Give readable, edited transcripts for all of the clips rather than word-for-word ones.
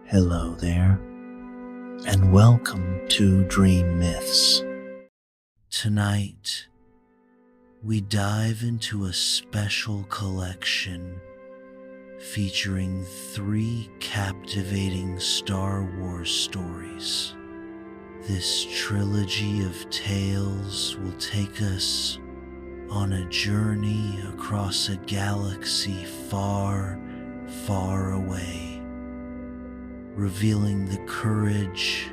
Hello there, and welcome to Dream Myths. Tonight, we dive into a special collection featuring 3 captivating Star Wars stories. This trilogy of tales will take us on a journey across a galaxy far, far away, revealing the courage,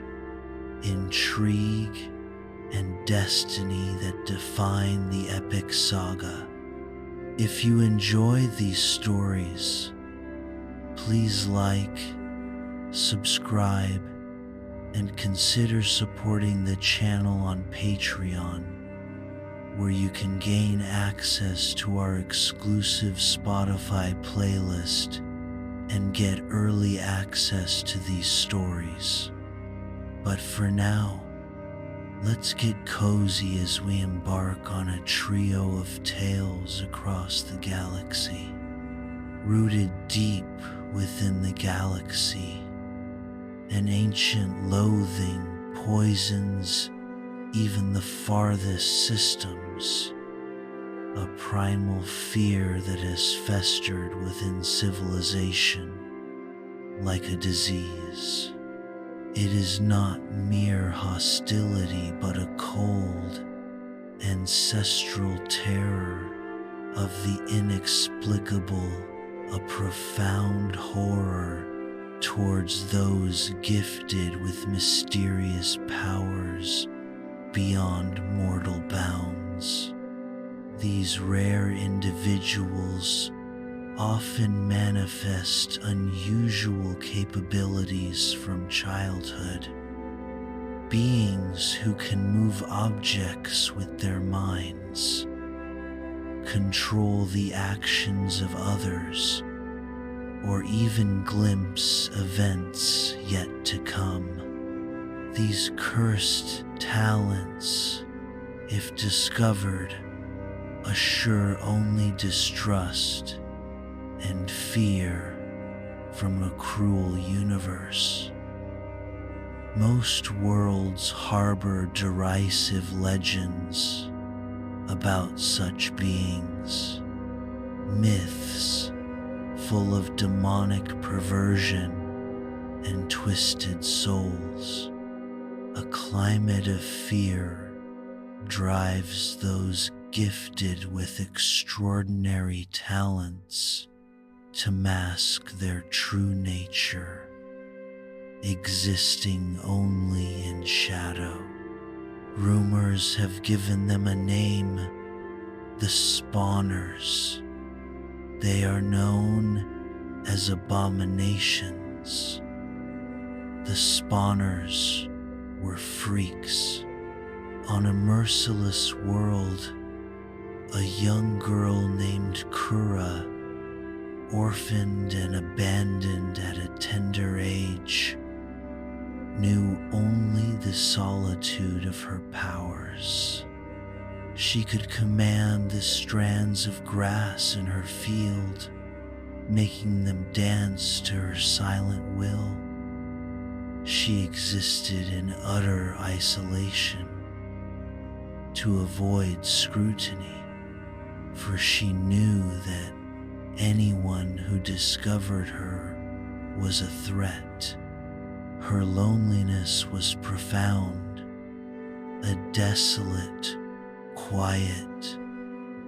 intrigue, and destiny that define the epic saga. If you enjoy these stories, please like, subscribe, and consider supporting the channel on Patreon, where you can gain access to our exclusive Spotify playlist and get early access to these stories. But for now, let's get cozy as we embark on a trio of tales across the galaxy. Rooted deep within the galaxy, an ancient loathing poisons even the farthest systems, a primal fear that has festered within civilization like a disease. It is not mere hostility, but a cold, ancestral terror of the inexplicable, a profound horror towards those gifted with mysterious powers beyond mortal bounds. These rare individuals often manifest unusual capabilities from childhood, beings who can move objects with their minds, control the actions of others, or even glimpse events yet to come. These cursed talents, if discovered, assure only distrust and fear from a cruel universe. Most worlds harbor derisive legends about such beings, myths full of demonic perversion and twisted souls. A climate of fear drives those gifted with extraordinary talents to mask their true nature, existing only in shadow. Rumors have given them a name, the Spawners. They are known as abominations. The Spawners were freaks. On a merciless world, a young girl named Kura, orphaned and abandoned at a tender age, knew only the solitude of her powers. She could command the strands of grass in her field, making them dance to her silent will. She existed in utter isolation to avoid scrutiny, for she knew that anyone who discovered her was a threat. Her loneliness was profound, a desolate, quiet,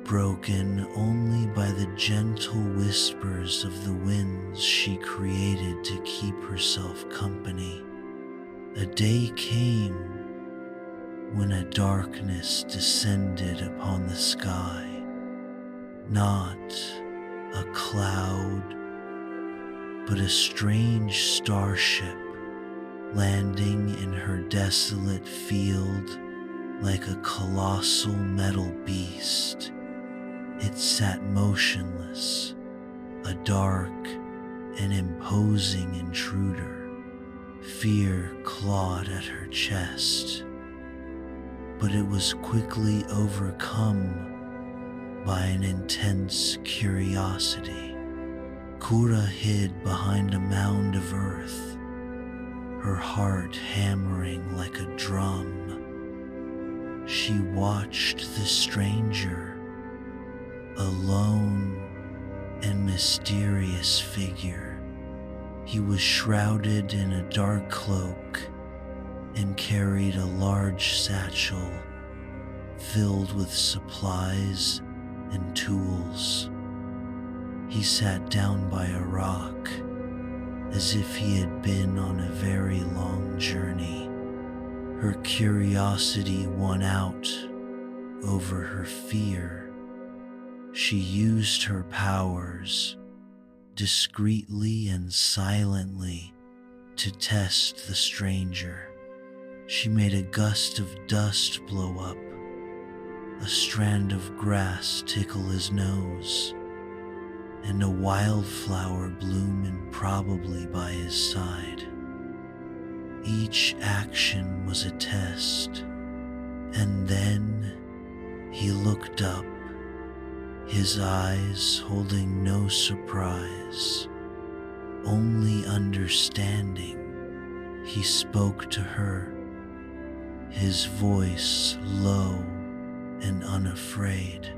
broken only by the gentle whispers of the winds she created to keep herself company. A day came when a darkness descended upon the sky, not a cloud, but a strange starship landing in her desolate field like a colossal metal beast. It sat motionless, a dark and imposing intruder. Fear clawed at her chest, but it was quickly overcome by an intense curiosity. Kura hid behind a mound of earth, her heart hammering like a drum. She watched the stranger, a lone and mysterious figure. He was shrouded in a dark cloak and carried a large satchel filled with supplies and tools. He sat down by a rock as if he had been on a very long journey. Her curiosity won out over her fear. She used her powers discreetly and silently to test the stranger. She made a gust of dust blow up, a strand of grass tickle his nose, and a wildflower bloom improbably by his side. Each action was a test, and then he looked up, his eyes holding no surprise, only understanding. He spoke to her, his voice low and unafraid.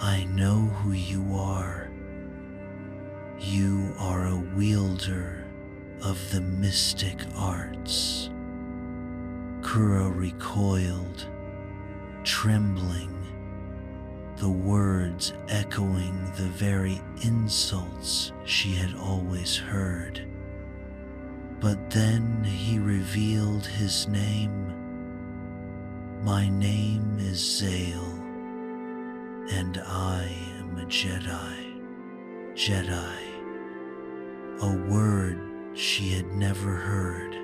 "I know who you are. You are a wielder of the mystic arts." Kura recoiled, trembling, the words echoing the very insults she had always heard. But then he revealed his name. "My name is Zale, and I am a Jedi." Jedi, a word she had never heard.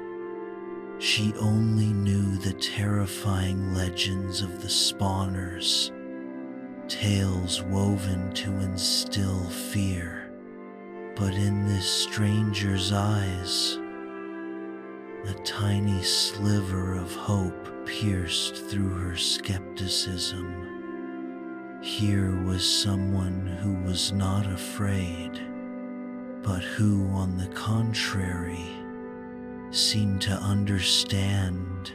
She only knew the terrifying legends of the spawners, tales woven to instill fear. But in this stranger's eyes, a tiny sliver of hope pierced through her skepticism. Here was someone who was not afraid, but who, on the contrary, seemed to understand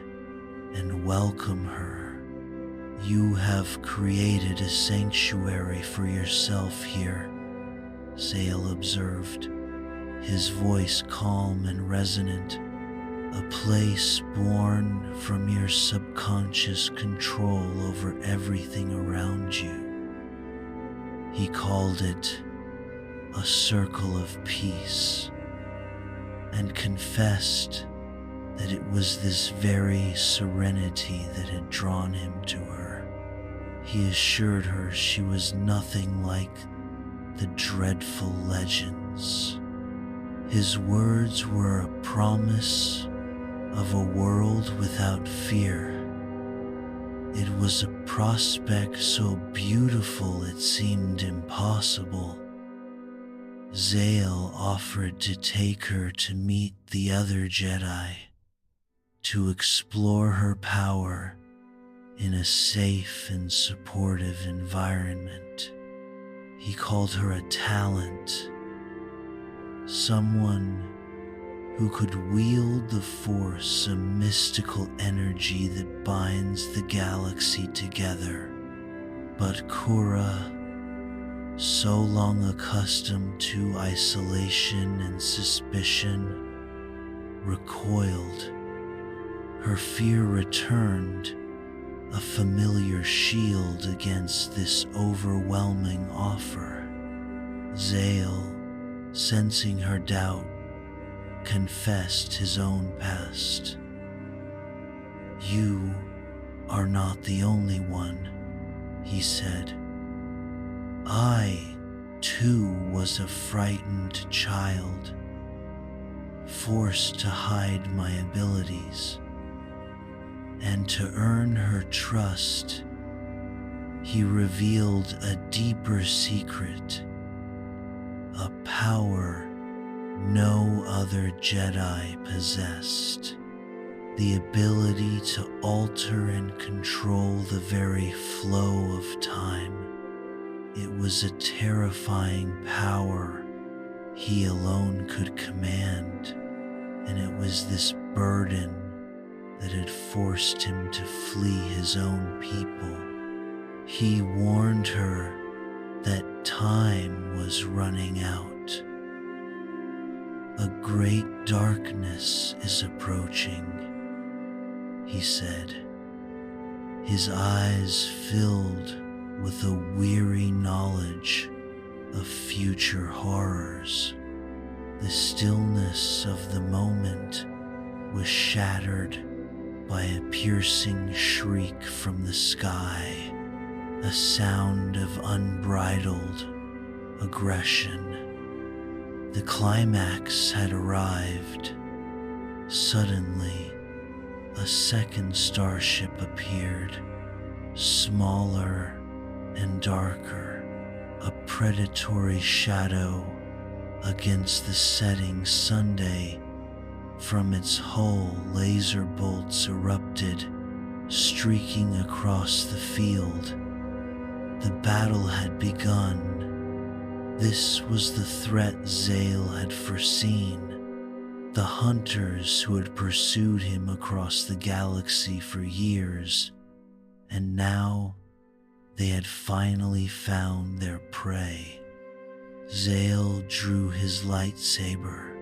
and welcome her. "You have created a sanctuary for yourself here," Zale observed, his voice calm and resonant. "A place born from your subconscious control over everything around you." He called it a circle of peace, and confessed that it was this very serenity that had drawn him to her. He assured her she was nothing like the dreadful legends. His words were a promise of a world without fear. It was a prospect so beautiful it seemed impossible. Zale offered to take her to meet the other Jedi, to explore her power in a safe and supportive environment. He called her a talent, someone who could wield the Force, a mystical energy that binds the galaxy together. But Kura, so long accustomed to isolation and suspicion, recoiled. Her fear returned, a familiar shield against this overwhelming offer. Zale, sensing her doubt, confessed his own past. "You are not the only one," he said. "I, too, was a frightened child, forced to hide my abilities. And to earn her trust, he revealed a deeper secret, a power no other Jedi possessed, the ability to alter and control the very flow of time. It was a terrifying power he alone could command, and it was this burden that had forced him to flee his own people. He warned her that time was running out. A great darkness is approaching, he said, his eyes filled with a weary knowledge of future horrors. The stillness of the moment was shattered by a piercing shriek from the sky, a sound of unbridled aggression. The climax had arrived. Suddenly, a second starship appeared, smaller and darker, a predatory shadow against the setting Sunday. From its hull, laser bolts erupted, streaking across the field. The battle had begun. This was the threat Zale had foreseen. The hunters who had pursued him across the galaxy for years, and now they had finally found their prey. Zale drew his lightsaber,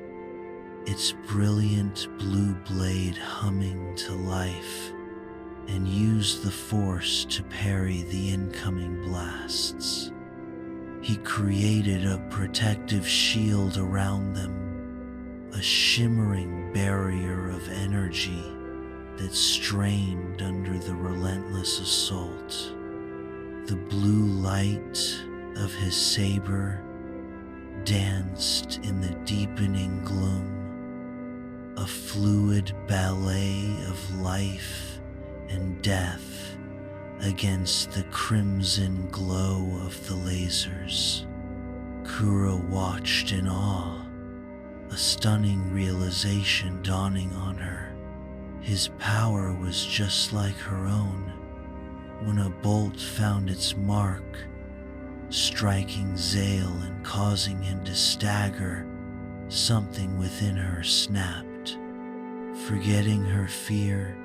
its brilliant blue blade humming to life, and used the Force to parry the incoming blasts. He created a protective shield around them, a shimmering barrier of energy that strained under the relentless assault. The blue light of his saber danced in the deepening gloom, a fluid ballet of life and death against the crimson glow of the lasers. Kura watched in awe, a stunning realization dawning on her. His power was just like her own. When a bolt found its mark, striking Zale and causing him to stagger, something within her snapped. Forgetting her fear,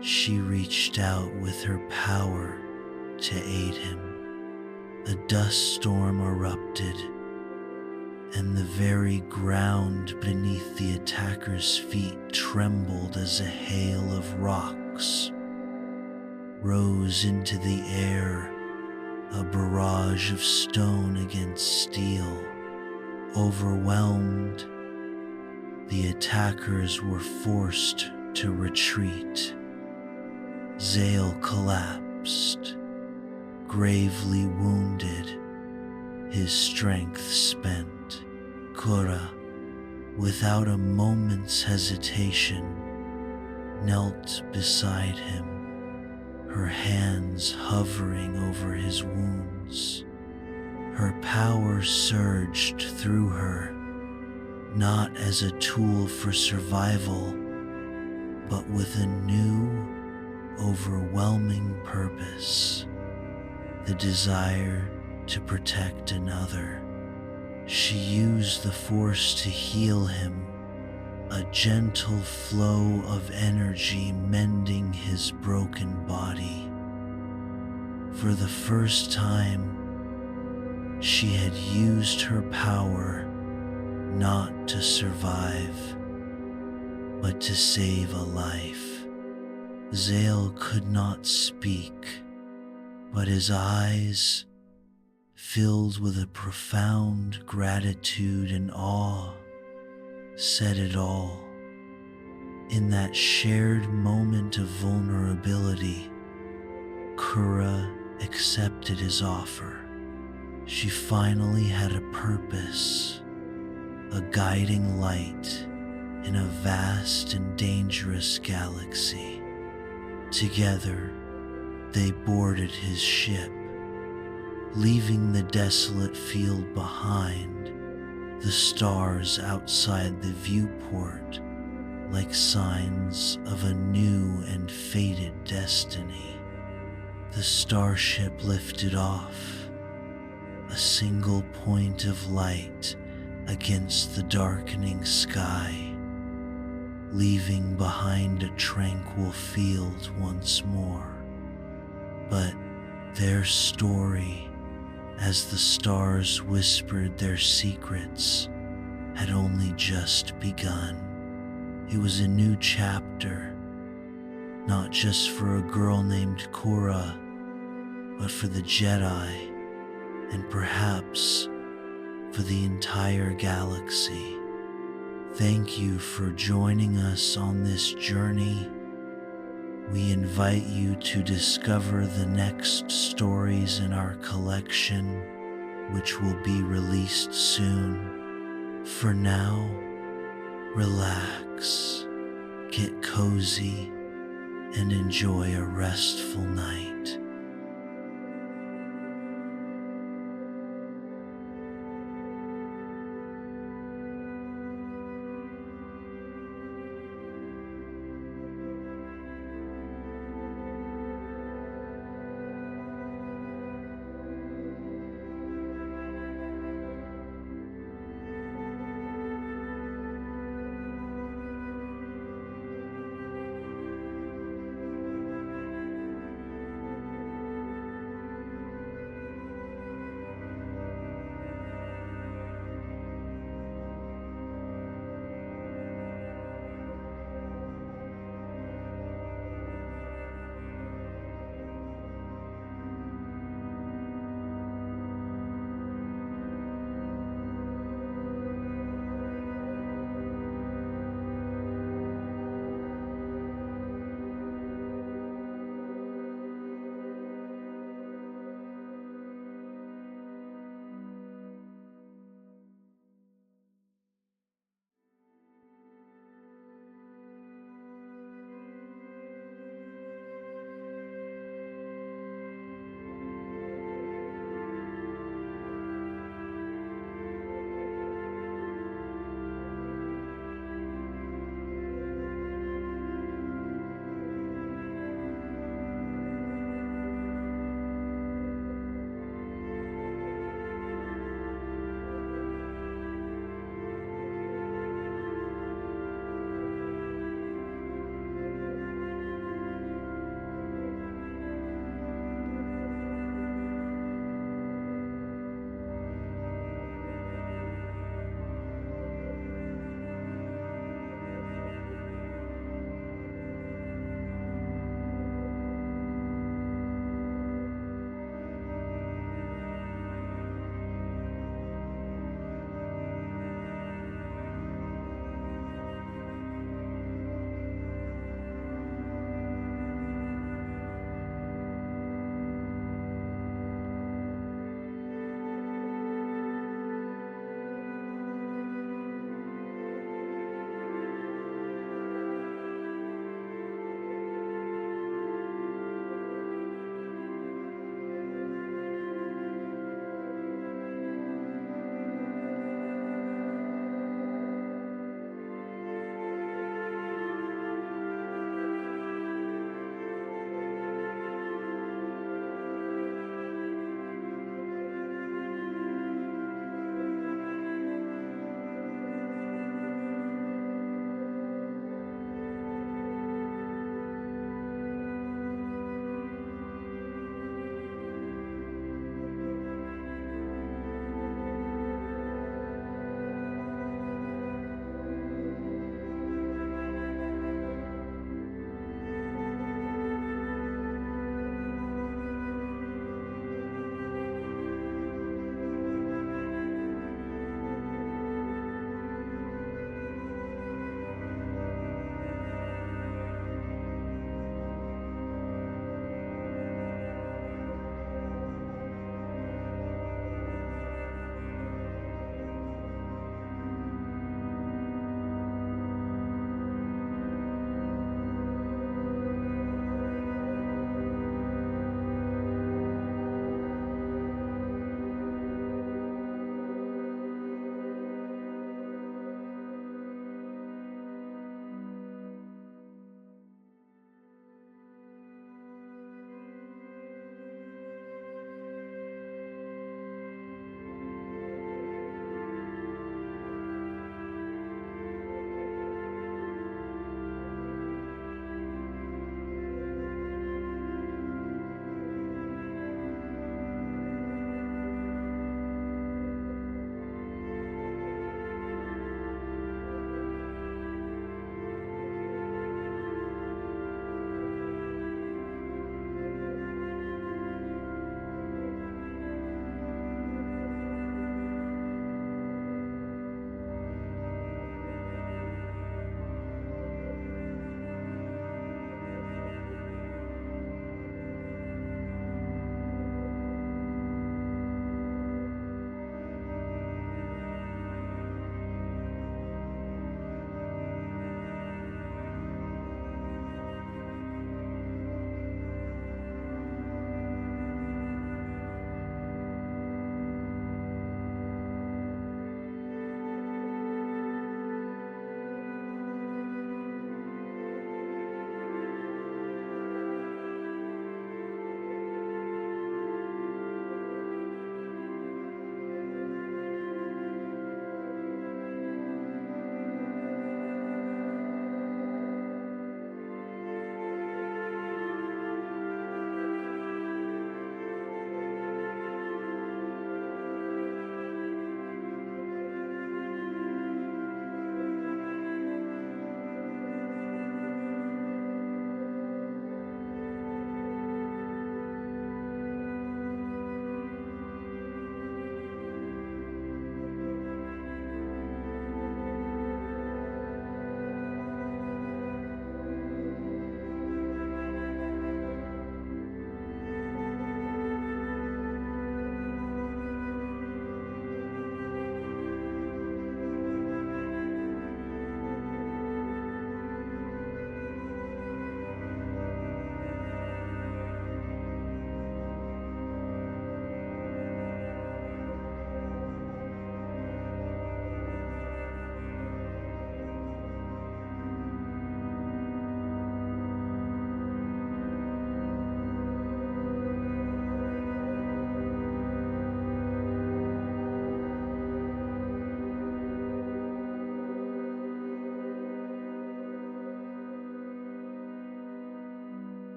she reached out with her power to aid him. A dust storm erupted, and the very ground beneath the attacker's feet trembled as a hail of rocks rose into the air, a barrage of stone against steel. Overwhelmed, the attackers were forced to retreat. Zale collapsed, gravely wounded, his strength spent. Kura, without a moment's hesitation, knelt beside him, her hands hovering over his wounds. Her power surged through her, not as a tool for survival, but with a new, overwhelming purpose, the desire to protect another. She used the Force to heal him, a gentle flow of energy mending his broken body. For the first time, she had used her power not to survive, but to save a life. Zale could not speak, but his eyes, filled with a profound gratitude and awe, said it all. In that shared moment of vulnerability, Kura accepted his offer. She finally had a purpose, a guiding light in a vast and dangerous galaxy. Together, they boarded his ship, leaving the desolate field behind, the stars outside the viewport like signs of a new and fated destiny. The starship lifted off, a single point of light against the darkening sky. leaving behind a tranquil field once more. But their story, as the stars whispered their secrets, had only just begun. It was a new chapter, not just for a girl named Kura, but for the Jedi, and perhaps for the entire galaxy. Thank you for joining us on this journey. We invite you to discover the next stories in our collection, which will be released soon. For now, relax, get cozy, and enjoy a restful night.